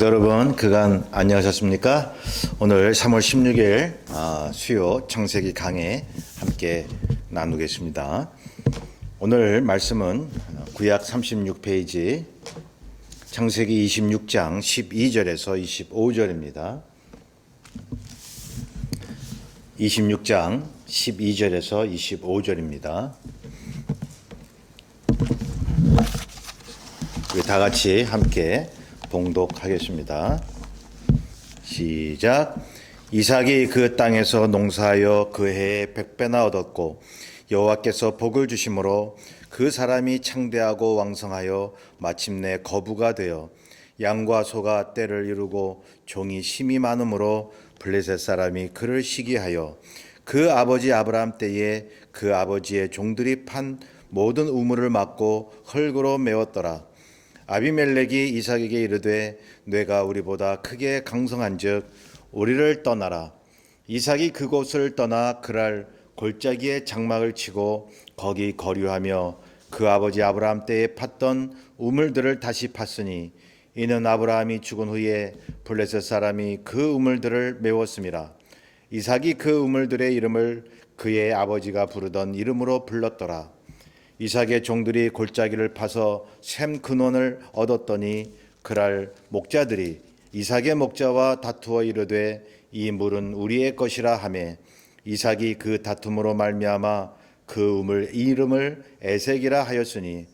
성도 여러분, 그간 안녕하셨습니까? 오늘 3월 16일 수요 창세기 강해 함께 나누겠습니다. 오늘 말씀은 구약 36페이지 창세기 26장 12절에서 25절입니다. 26장 12절에서 25절입니다. 우리 다 같이 함께 봉독하겠습니다. 시작. 이삭이 그 땅에서 농사하여 그 해에 100배나 얻었고 여호와께서 복을 주심으로 그 사람이 창대하고 왕성하여 마침내 거부가 되어 양과 소가 떼를 이루고 종이 심이 많으므로 블레셋 사람이 그를 시기하여 그 아버지 아브라함 때에 그 아버지의 종들이 판 모든 우물을 막고 흙으로 메웠더라. 아비멜렉이 이삭에게 이르되 뇌가 우리보다 크게 강성한즉 우리를 떠나라. 이삭이 그곳을 떠나 그랄 골짜기에 장막을 치고 거기 거류하며 그 아버지 아브라함 때에 팠던 우물들을 다시 팠으니 이는 아브라함이 죽은 후에 블레셋 사람이 그 우물들을 메웠음이라. 이삭이 그 우물들의 이름을 그의 아버지가 부르던 이름으로 불렀더라. 이삭의 종들이 골짜기를 파서 샘 근원을 얻었더니 그랄 목자들이 이삭의 목자와 다투어 이르되 이 물은 우리의 것이라 하매 이삭이 그 다툼으로 말미암아 그 우물 이름을 에색이라 하였으니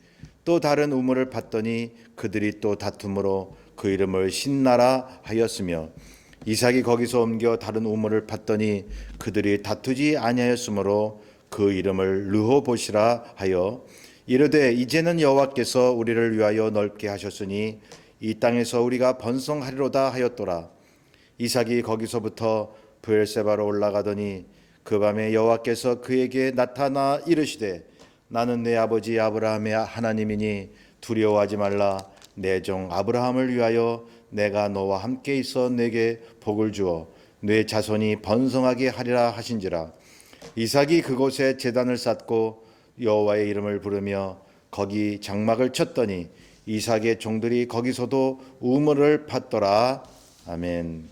또 다른 우물을 팠더니 그들이 또 다툼으로 그 이름을 신나라 하였으며 이삭이 거기서 옮겨 다른 우물을 팠더니 그들이 다투지 아니하였으므로 그 이름을 르호봇이라 하여 이르되 이제는 여호와께서 우리를 위하여 넓게 하셨으니 이 땅에서 우리가 번성하리로다 하였더라. 이삭이 거기서부터 브엘세바로 올라가더니 그 밤에 여호와께서 그에게 나타나 이르시되 나는 내 아버지 아브라함의 하나님이니 두려워하지 말라. 내 종 아브라함을 위하여 내가 너와 함께 있어 내게 복을 주어 내 자손이 번성하게 하리라 하신지라. 이삭이 그곳에 제단을 쌓고 여호와의 이름을 부르며 거기 장막을 쳤더니 이삭의 종들이 거기서도 우물을 팠더라. 아멘.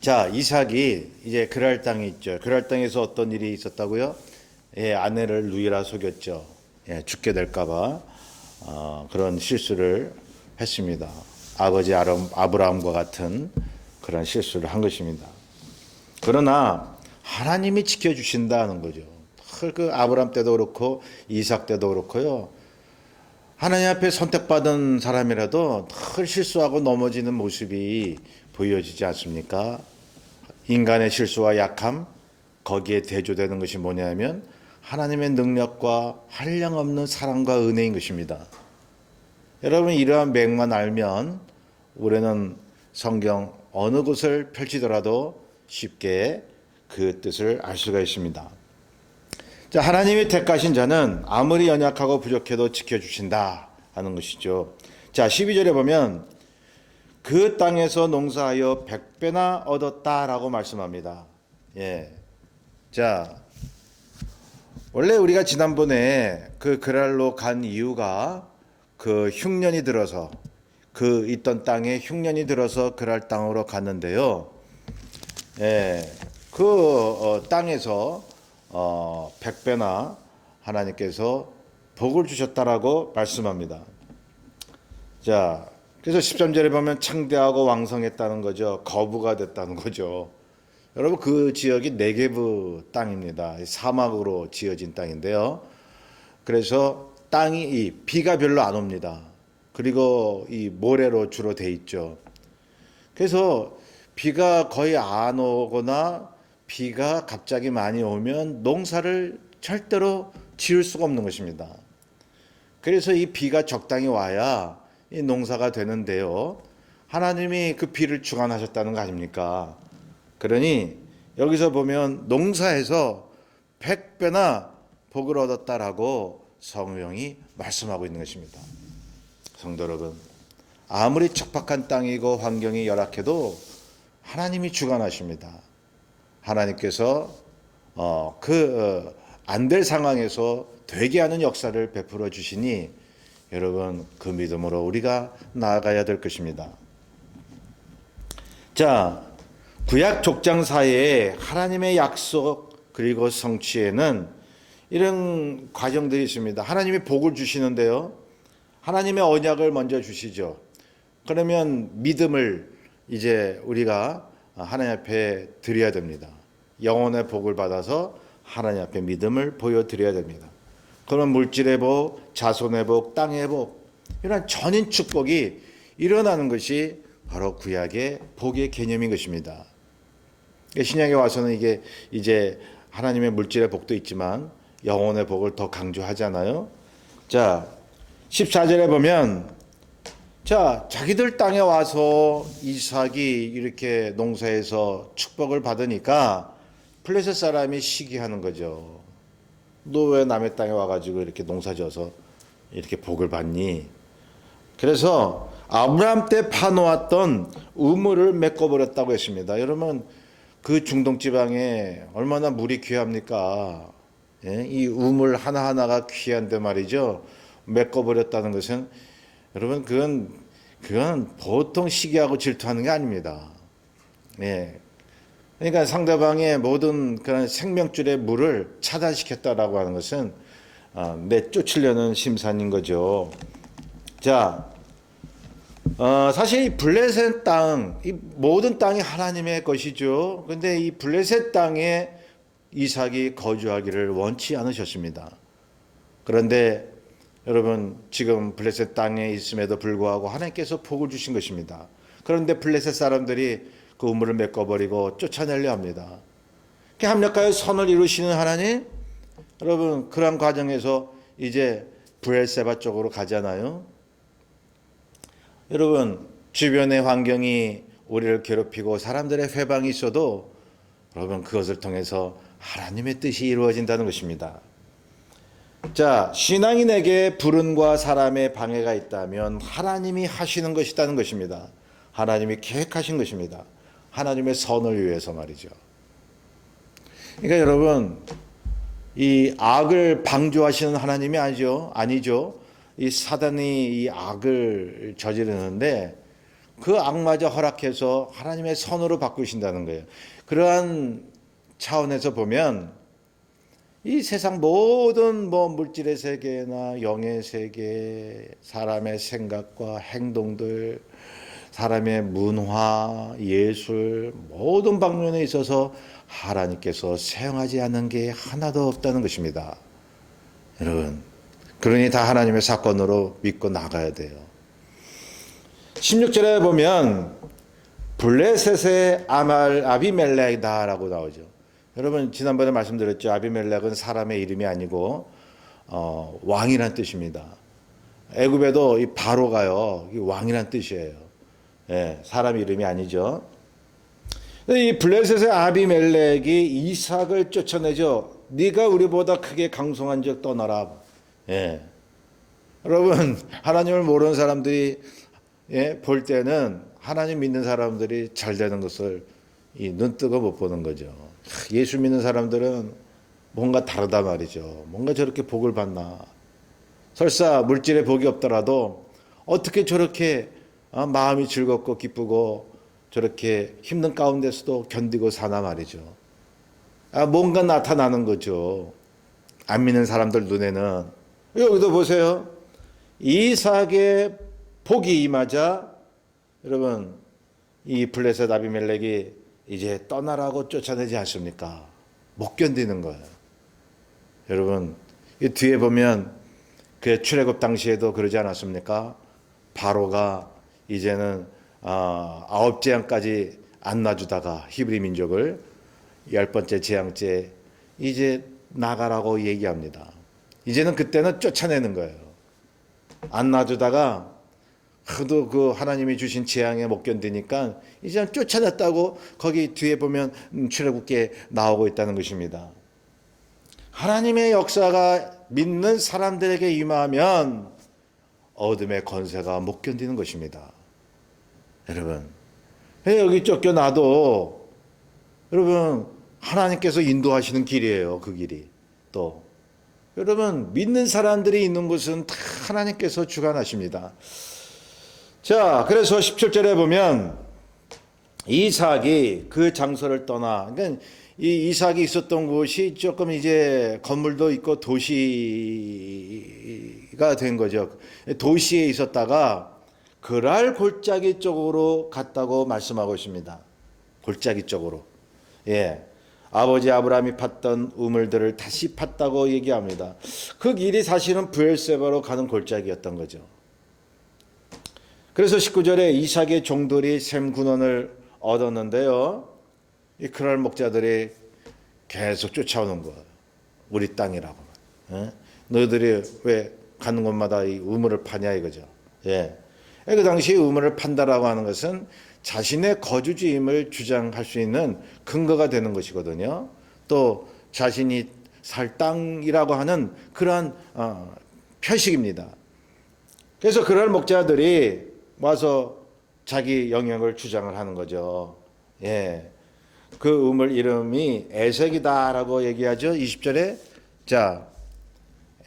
자, 이삭이 이제 그랄 땅에 있죠. 그랄 땅에서 어떤 일이 있었다고요? 아내를 누이라 속였죠. 죽게 될까봐 그런 실수를 했습니다. 아버지 아브라함과 같은 그런 실수를 한 것입니다. 그러나 하나님이 지켜주신다는 거죠. 그 아브라함 때도 그렇고 이삭 때도 그렇고요. 하나님 앞에 선택받은 사람이라도 늘 실수하고 넘어지는 모습이 보여지지 않습니까? 인간의 실수와 약함, 거기에 대조되는 것이 뭐냐면 하나님의 능력과 한량없는 사랑과 은혜인 것입니다. 여러분 이러한 맥만 알면 우리는 성경 어느 곳을 펼치더라도 쉽게 그 뜻을 알 수가 있습니다. 자, 하나님이 택하신 자는 아무리 연약하고 부족해도 지켜주신다 하는 것이죠. 자, 12절에 보면 그 땅에서 농사하여 100배나 얻었다라고 말씀합니다. 자, 원래 우리가 지난번에 그 그랄로 간 이유가 그 흉년이 들어서 그 있던 땅에 흉년이 들어서 그랄 땅으로 갔는데요. 땅에서 100배나 하나님께서 복을 주셨다라고 말씀합니다. 자, 그래서 13절에 보면 창대하고 왕성했다는 거죠. 거부가 됐다는 거죠. 여러분 그 지역이 네게브 땅입니다. 사막으로 지어진 땅인데요. 그래서 땅이 비가 별로 안 옵니다. 그리고 이 모래로 주로 돼 있죠. 그래서 비가 거의 안 오거나 비가 갑자기 많이 오면 농사를 절대로 지을 수가 없는 것입니다. 그래서 이 비가 적당히 와야 이 농사가 되는데요. 하나님이 그 비를 주관하셨다는 거 아닙니까? 그러니 여기서 보면 농사에서 100배나 복을 얻었다라고 성경이 말씀하고 있는 것입니다. 성도 여러분, 아무리 척박한 땅이고 환경이 열악해도 하나님이 주관하십니다. 하나님께서 안 될 상황에서 되게 하는 역사를 베풀어 주시니 여러분 그 믿음으로 우리가 나아가야 될 것입니다. 자, 구약 족장 사이에 하나님의 약속 그리고 성취에는 이런 과정들이 있습니다. 하나님이 복을 주시는데요. 하나님의 언약을 먼저 주시죠. 그러면 믿음을 이제 우리가 하나님 앞에 드려야 됩니다. 영혼의 복을 받아서 하나님 앞에 믿음을 보여드려야 됩니다. 그러면 물질의 복, 자손의 복, 땅의 복, 이런 전인 축복이 일어나는 것이 바로 구약의 복의 개념인 것입니다. 신약에 와서는 이게 이제 하나님의 물질의 복도 있지만 영혼의 복을 더 강조하잖아요. 자, 14절에 보면 자, 자기들 땅에 와서 이삭이 이렇게 농사에서 축복을 받으니까 블레셋 사람이 시기하는 거죠. 너 왜 남의 땅에 와가지고 이렇게 농사져서 이렇게 복을 받니? 그래서 아브라함 때 파놓았던 우물을 메꿔버렸다고 했습니다. 여러분 그 중동 지방에 얼마나 물이 귀합니까? 예? 이 우물 하나하나가 귀한데 말이죠. 메꿔버렸다는 것은 여러분 그건 보통 시기하고 질투하는 게 아닙니다. 예. 그러니까 상대방의 모든 그런 생명줄의 물을 차단시켰다라고 하는 것은 내쫓으려는 심산인 거죠. 자, 사실 이 블레셋 땅, 이 모든 땅이 하나님의 것이죠. 그런데 이 블레셋 땅에 이삭이 거주하기를 원치 않으셨습니다. 그런데 여러분 지금 블레셋 땅에 있음에도 불구하고 하나님께서 복을 주신 것입니다. 그런데 블레셋 사람들이 그 우물을 메꿔버리고 쫓아내려 합니다. 합력하여 선을 이루시는 하나님, 여러분 그런 과정에서 이제 브엘세바 쪽으로 가잖아요. 여러분 주변의 환경이 우리를 괴롭히고 사람들의 회방이 있어도 여러분 그것을 통해서 하나님의 뜻이 이루어진다는 것입니다. 자, 신앙인에게 불운과 사람의 방해가 있다면 하나님이 하시는 것이라는 것입니다. 하나님이 계획하신 것입니다. 하나님의 선을 위해서 말이죠. 그러니까 여러분 이 악을 방조하시는 하나님이 아니죠. 이 사단이 이 악을 저지르는데 그 악마저 허락해서 하나님의 선으로 바꾸신다는 거예요. 그러한 차원에서 보면 이 세상 모든 물질의 세계나 영의 세계, 사람의 생각과 행동들, 사람의 문화, 예술 모든 방면에 있어서 하나님께서 사용하지 않는 게 하나도 없다는 것입니다. 여러분, 그러니 다 하나님의 사건으로 믿고 나가야 돼요. 16절에 보면 블레셋의 아비멜렉이다라고 나오죠. 여러분 지난번에 말씀드렸죠. 아비멜렉은 사람의 이름이 아니고 왕이란 뜻입니다. 애굽에도 이 바로가요. 왕이란 뜻이에요. 예, 사람 이름이 아니죠. 이 블레셋의 아비멜렉이 이삭을 쫓아내죠. 네가 우리보다 크게 강성한 적 떠나라. 예. 여러분 하나님을 모르는 사람들이 볼 때는 하나님 믿는 사람들이 잘 되는 것을 눈뜨고 못 보는 거죠. 예수 믿는 사람들은 뭔가 다르다 말이죠. 뭔가 저렇게 복을 받나. 설사 물질의 복이 없더라도 어떻게 저렇게 마음이 즐겁고 기쁘고 저렇게 힘든 가운데서도 견디고 사나 말이죠. 뭔가 나타나는 거죠. 안 믿는 사람들 눈에는. 여기도 보세요. 이삭의 복이 임하자 여러분 이 블레셋 아비멜렉이 이제 떠나라고 쫓아내지 않습니까? 못 견디는 거예요. 여러분 이 뒤에 보면 그 출애굽 당시에도 그러지 않았습니까? 바로가 이제는 9재앙까지 안 놔주다가 히브리 민족을 10번째 재앙째 이제 나가라고 얘기합니다. 이제는 그때는 쫓아내는 거예요. 안 놔주다가 하도 그 하나님이 주신 재앙에 못 견디니까 이제는 쫓아냈다고 거기 뒤에 보면 출애굽기에 나오고 있다는 것입니다. 하나님의 역사가 믿는 사람들에게 임하면 어둠의 권세가 못 견디는 것입니다. 여러분 여기 쫓겨나도 여러분 하나님께서 인도하시는 길이에요. 그 길이 또 여러분, 믿는 사람들이 있는 곳은 다 하나님께서 주관하십니다. 자, 그래서 17절에 보면 이삭이 그 장소를 떠나, 그러니까 이 이삭이 있었던 곳이 조금 이제 건물도 있고 도시가 된 거죠. 도시에 있었다가 그랄 골짜기 쪽으로 갔다고 말씀하고 있습니다. 골짜기 쪽으로. 예. 아버지 아브라함이 팠던 우물들을 다시 팠다고 얘기합니다. 그 길이 사실은 브엘세바로 가는 골짜기였던 거죠. 그래서 19절에 이삭의 종들이 샘 군원을 얻었는데요. 이 그랄 목자들이 계속 쫓아오는 거예요. 우리 땅이라고. 예? 너희들이 왜 가는 곳마다 이 우물을 파냐 이거죠. 예. 그 당시 우물을 판다라고 하는 것은 자신의 거주지임을 주장할 수 있는 근거가 되는 것이거든요. 또 자신이 살 땅이라고 하는 그러한 표식입니다. 그래서 그럴 목자들이 와서 자기 영역을 주장을 하는 거죠. 예. 그 우물 이름이 에색이다라고 얘기하죠. 20절에. 자,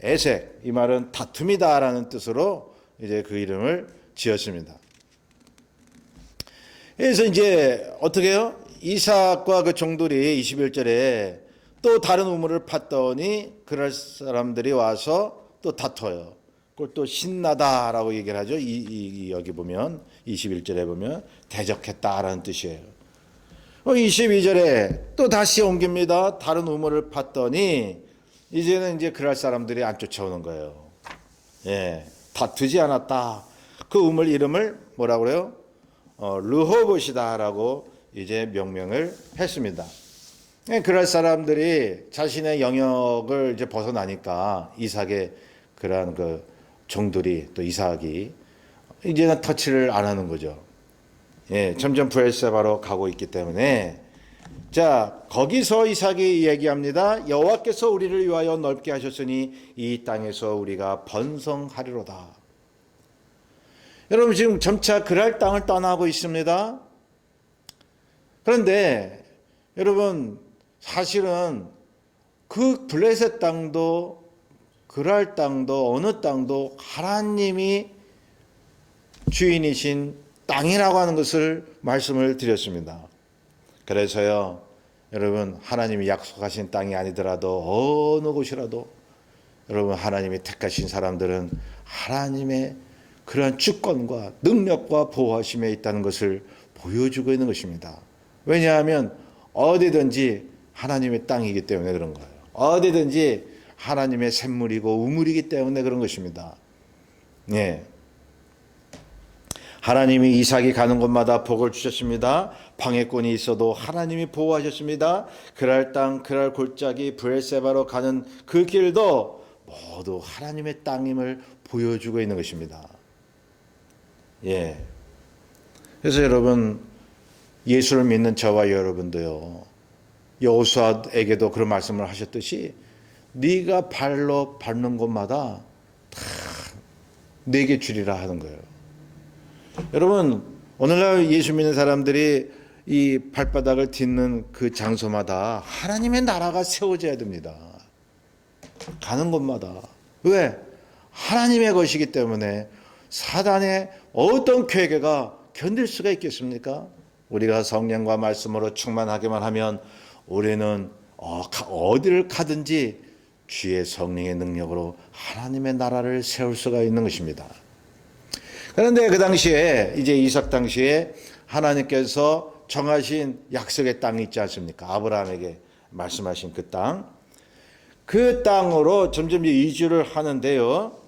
에색. 이 말은 다툼이다라는 뜻으로 이제 그 이름을 지었습니다. 그래서 이제 어떻게 해요? 이삭과 그 종들이 21절에 또 다른 우물을 팠더니 그럴 사람들이 와서 또 다퉈요. 그걸 또 신나다라고 얘기를 하죠. 여기 보면 21절에 보면 대적했다라는 뜻이에요. 22절에 또 다시 옮깁니다. 다른 우물을 팠더니 이제는 이제 그럴 사람들이 안 쫓아오는 거예요. 예, 다투지 않았다. 그 우물 이름을 뭐라고 그래요? 르호봇이다라고 이제 명명을 했습니다. 그럴 사람들이 자신의 영역을 이제 벗어나니까 이삭의 그러한 그 종들이 또 이삭이 이제는 터치를 안 하는 거죠. 예, 점점 브엘세바로 가고 있기 때문에 자, 거기서 이삭이 얘기합니다. 여호와께서 우리를 위하여 넓게 하셨으니 이 땅에서 우리가 번성하리로다. 여러분 지금 점차 그랄 땅을 떠나고 있습니다. 그런데 여러분 사실은 그 블레셋 땅도 그랄 땅도 어느 땅도 하나님이 주인이신 땅이라고 하는 것을 말씀을 드렸습니다. 그래서요 여러분 하나님이 약속하신 땅이 아니더라도 어느 곳이라도 여러분 하나님이 택하신 사람들은 하나님의 그러한 주권과 능력과 보호하심에 있다는 것을 보여주고 있는 것입니다. 왜냐하면 어디든지 하나님의 땅이기 때문에 그런 거예요. 어디든지 하나님의 샘물이고 우물이기 때문에 그런 것입니다. 예. 하나님이 이삭이 가는 곳마다 복을 주셨습니다. 방해꾼이 있어도 하나님이 보호하셨습니다. 그랄 땅, 그랄 골짜기, 브엘세바로 가는 그 길도 모두 하나님의 땅임을 보여주고 있는 것입니다. 예. 그래서 여러분 예수를 믿는 저와 여러분도요. 여호수아에게도 그런 말씀을 하셨듯이 네가 발로 밟는 곳마다 다 내게 주리라 하는 거예요. 여러분 오늘날 예수 믿는 사람들이 이 발바닥을 딛는 그 장소마다 하나님의 나라가 세워져야 됩니다. 가는 곳마다. 왜? 하나님의 것이기 때문에 사단의 어떤 괴계가 견딜 수가 있겠습니까? 우리가 성령과 말씀으로 충만하게만 하면 우리는 어디를 가든지 주의 성령의 능력으로 하나님의 나라를 세울 수가 있는 것입니다. 그런데 그 당시에 이제 이삭 당시에 하나님께서 정하신 약속의 땅이 있지 않습니까? 아브라함에게 말씀하신 그 땅. 그 땅으로 점점 이주를 하는데요.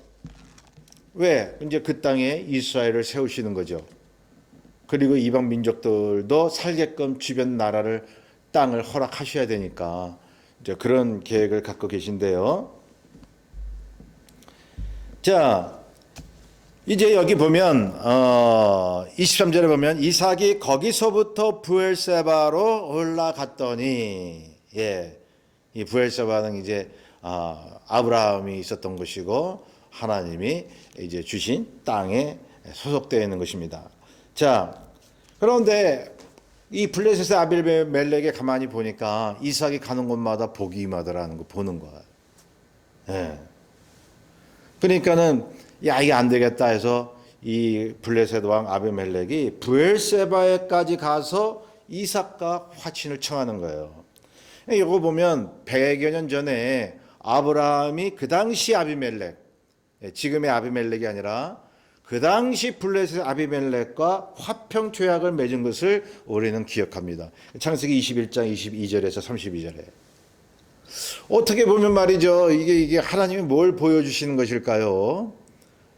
왜? 이제 그 땅에 이스라엘을 세우시는 거죠. 그리고 이방 민족들도 살게끔 주변 나라를 땅을 허락하셔야 되니까 이제 그런 계획을 갖고 계신데요. 자, 이제 여기 보면 23절에 보면 이삭이 거기서부터 브엘세바로 올라갔더니 예, 이 브엘세바는 이제 아브라함이 있었던 곳이고 하나님이 이제 주신 땅에 소속되어 있는 것입니다. 자, 그런데 이 블레셋의 아비멜렉에 가만히 보니까 이삭이 가는 곳마다 복이 임하더라는 거 보는 거예요. 예. 그러니까는 야 이게 안 되겠다 해서 이 블레셋 왕 아비멜렉이 브엘세바에까지 가서 이삭과 화친을 청하는 거예요. 이거 보면 100여 년 전에 아브라함이 그 당시 아비멜렉, 지금의 아비멜렉이 아니라 그 당시 블레셋 아비멜렉과 화평 조약을 맺은 것을 우리는 기억합니다. 창세기 21장 22절에서 32절에. 어떻게 보면 말이죠. 이게 하나님이 뭘 보여주시는 것일까요?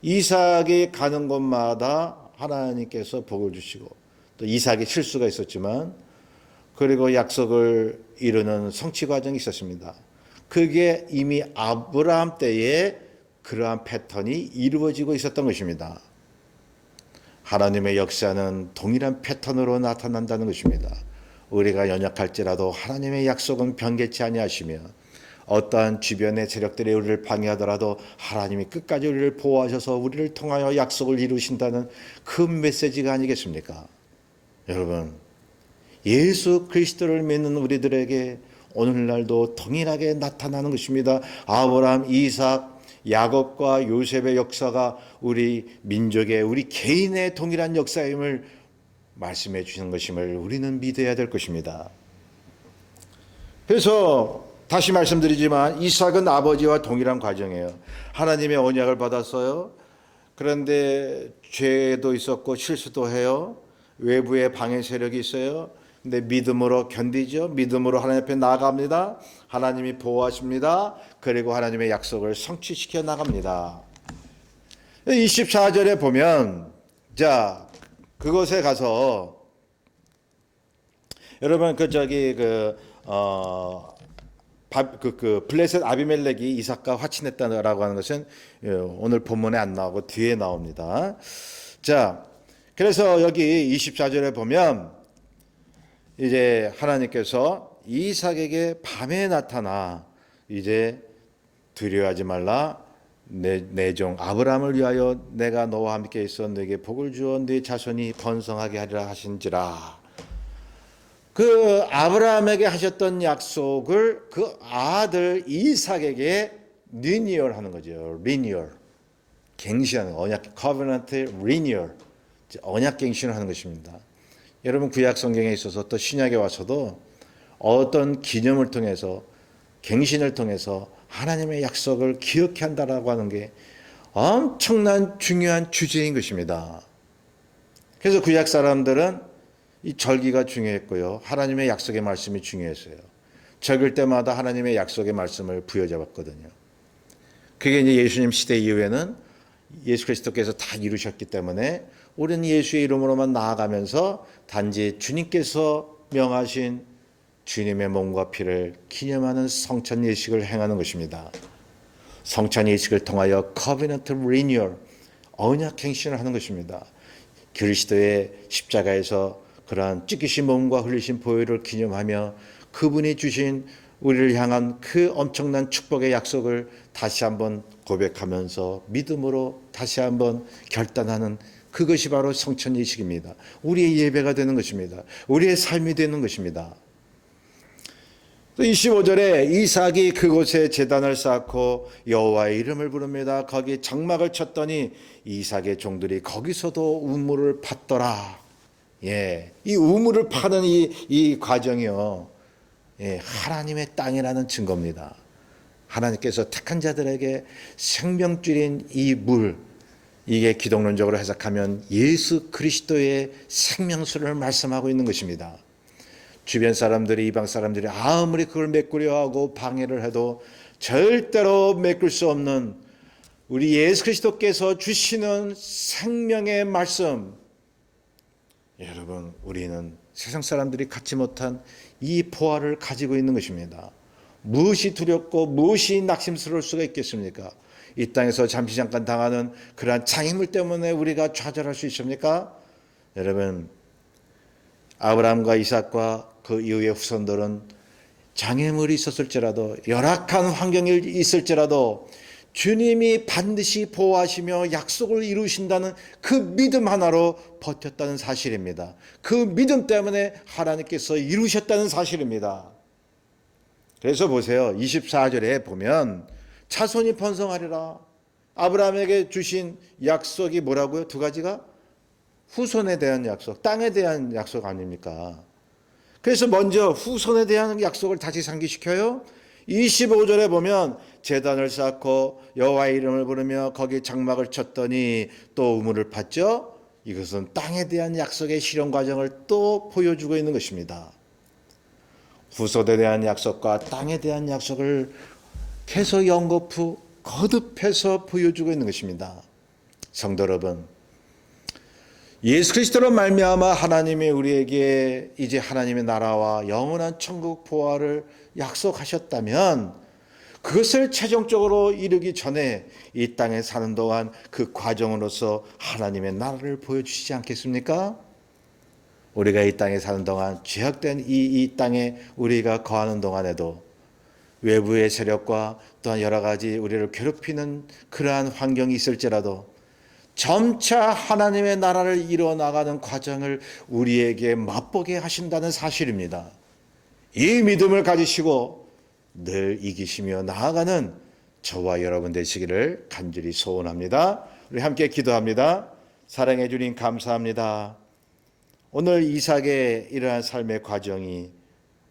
이삭이 가는 곳마다 하나님께서 복을 주시고, 또 이삭이 실수가 있었지만, 그리고 약속을 이루는 성취 과정이 있었습니다. 그게 이미 아브라함 때에 그러한 패턴이 이루어지고 있었던 것입니다. 하나님의 역사는 동일한 패턴으로 나타난다는 것입니다. 우리가 연약할지라도 하나님의 약속은 변개치 아니하시며 어떠한 주변의 세력들이 우리를 방해하더라도 하나님이 끝까지 우리를 보호하셔서 우리를 통하여 약속을 이루신다는 그 메시지가 아니겠습니까? 여러분, 예수 그리스도를 믿는 우리들에게 오늘날도 동일하게 나타나는 것입니다. 아브라함, 이삭, 야곱과 요셉의 역사가 우리 민족의, 우리 개인의 동일한 역사임을 말씀해 주시는 것임을 우리는 믿어야 될 것입니다. 그래서 다시 말씀드리지만 이삭은 아버지와 동일한 과정이에요. 하나님의 언약을 받았어요. 그런데 죄도 있었고 실수도 해요. 외부의 방해 세력이 있어요. 근데 믿음으로 견디죠. 믿음으로 하나님 앞에 나아갑니다. 하나님이 보호하십니다. 그리고 하나님의 약속을 성취시켜 나갑니다. 24절에 보면 자 그곳에 가서 여러분 블레셋 아비멜렉이 이삭과 화친했다라고 하는 것은 오늘 본문에 안 나오고 뒤에 나옵니다. 자, 그래서 여기 24절에 보면 이제 하나님께서 이삭에게 밤에 나타나 이제 두려워하지 말라 내 종 아브라함을 위하여 내가 너와 함께 있어 너에게 복을 주어 네 자손이 번성하게 하리라 하신지라. 그 아브라함에게 하셨던 약속을 그 아들 이삭에게 리니얼 하는 거죠. 리니얼. 갱신하는 언약 covenant renewal. 언약 갱신을 하는 것입니다. 여러분 구약 성경에 있어서 또 신약에 와서도 어떤 기념을 통해서 갱신을 통해서 하나님의 약속을 기억해 한다라고 하는 게 엄청난 중요한 주제인 것입니다. 그래서 구약 사람들은 이 절기가 중요했고요. 하나님의 약속의 말씀이 중요했어요. 절길 때마다 하나님의 약속의 말씀을 부여잡았거든요. 그게 이제 예수님 시대 이후에는 예수 그리스도께서 다 이루셨기 때문에 우리는 예수의 이름으로만 나아가면서 단지 주님께서 명하신 주님의 몸과 피를 기념하는 성찬 예식을 행하는 것입니다. 성찬 예식을 통하여 covenant renewal, 언약 갱신을 하는 것입니다. 그리스도의 십자가에서 그러한 찢기신 몸과 흘리신 보혈을 기념하며 그분이 주신 우리를 향한 그 엄청난 축복의 약속을 다시 한번 고백하면서 믿음으로 다시 한번 결단하는 그것이 바로 성찬 예식입니다. 우리의 예배가 되는 것입니다. 우리의 삶이 되는 것입니다. 25절에 이삭이 그곳에 제단을 쌓고 여호와의 이름을 부릅니다. 거기 장막을 쳤더니 이삭의 종들이 거기서도 우물을 팠더라. 예, 이 우물을 파는 이 과정이요, 예, 하나님의 땅이라는 증거입니다. 하나님께서 택한 자들에게 생명줄인 이 물, 이게 기독론적으로 해석하면 예수 그리스도의 생명수를 말씀하고 있는 것입니다. 주변 사람들이, 이방 사람들이 아무리 그걸 메꾸려 하고 방해를 해도 절대로 메꿀 수 없는 우리 예수 그리스도께서 주시는 생명의 말씀. 여러분, 우리는 세상 사람들이 갖지 못한 이 보화를 가지고 있는 것입니다. 무엇이 두렵고 무엇이 낙심스러울 수가 있겠습니까? 이 땅에서 잠시 잠깐 당하는 그러한 장애물 때문에 우리가 좌절할 수 있습니까? 여러분, 아브라함과 이삭과 그 이후의 후손들은 장애물이 있었을지라도, 열악한 환경이 있을지라도 주님이 반드시 보호하시며 약속을 이루신다는 그 믿음 하나로 버텼다는 사실입니다. 그 믿음 때문에 하나님께서 이루셨다는 사실입니다. 그래서 보세요. 24절에 보면 자손이 번성하리라. 아브라함에게 주신 약속이 뭐라고요? 두 가지가 후손에 대한 약속, 땅에 대한 약속 아닙니까? 그래서 먼저 후손에 대한 약속을 다시 상기시켜요. 25절에 보면 제단을 쌓고 여호와의 이름을 부르며 거기에 장막을 쳤더니 또 우물을 팠죠. 이것은 땅에 대한 약속의 실현 과정을 또 보여주고 있는 것입니다. 후손에 대한 약속과 땅에 대한 약속을 계속 연거푸 거듭해서 보여주고 있는 것입니다. 성도 여러분, 예수 그리스도로 말미암아 하나님이 우리에게 이제 하나님의 나라와 영원한 천국 보화를 약속하셨다면 그것을 최종적으로 이루기 전에 이 땅에 사는 동안 그 과정으로서 하나님의 나라를 보여주시지 않겠습니까? 우리가 이 땅에 사는 동안 죄악된 이 땅에 우리가 거하는 동안에도 외부의 세력과 또한 여러 가지 우리를 괴롭히는 그러한 환경이 있을지라도 점차 하나님의 나라를 이루어나가는 과정을 우리에게 맛보게 하신다는 사실입니다. 이 믿음을 가지시고 늘 이기시며 나아가는 저와 여러분 되시기를 간절히 소원합니다. 우리 함께 기도합니다. 사랑해 주님 감사합니다. 오늘 이삭의 이러한 삶의 과정이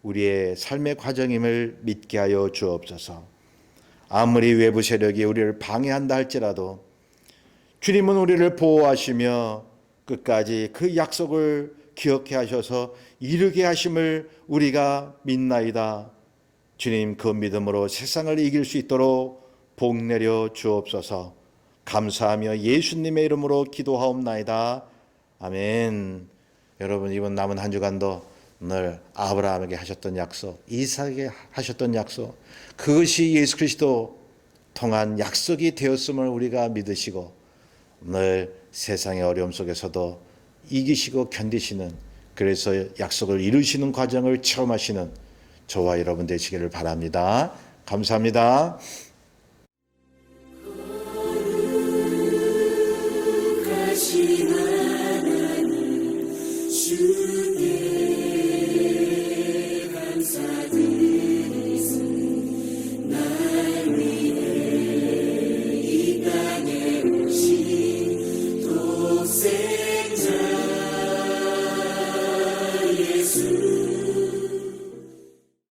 우리의 삶의 과정임을 믿게 하여 주옵소서. 아무리 외부 세력이 우리를 방해한다 할지라도 주님은 우리를 보호하시며 끝까지 그 약속을 기억해 하셔서 이루게 하심을 우리가 믿나이다. 주님, 그 믿음으로 세상을 이길 수 있도록 복 내려 주옵소서. 감사하며 예수님의 이름으로 기도하옵나이다. 아멘. 여러분, 이번 남은 한 주간도 늘 아브라함에게 하셨던 약속, 이삭에게 하셨던 약속, 그것이 예수 그리스도 통한 약속이 되었음을 우리가 믿으시고 늘 세상의 어려움 속에서도 이기시고 견디시는, 그래서 약속을 이루시는 과정을 체험하시는 저와 여러분 되시기를 바랍니다. 감사합니다.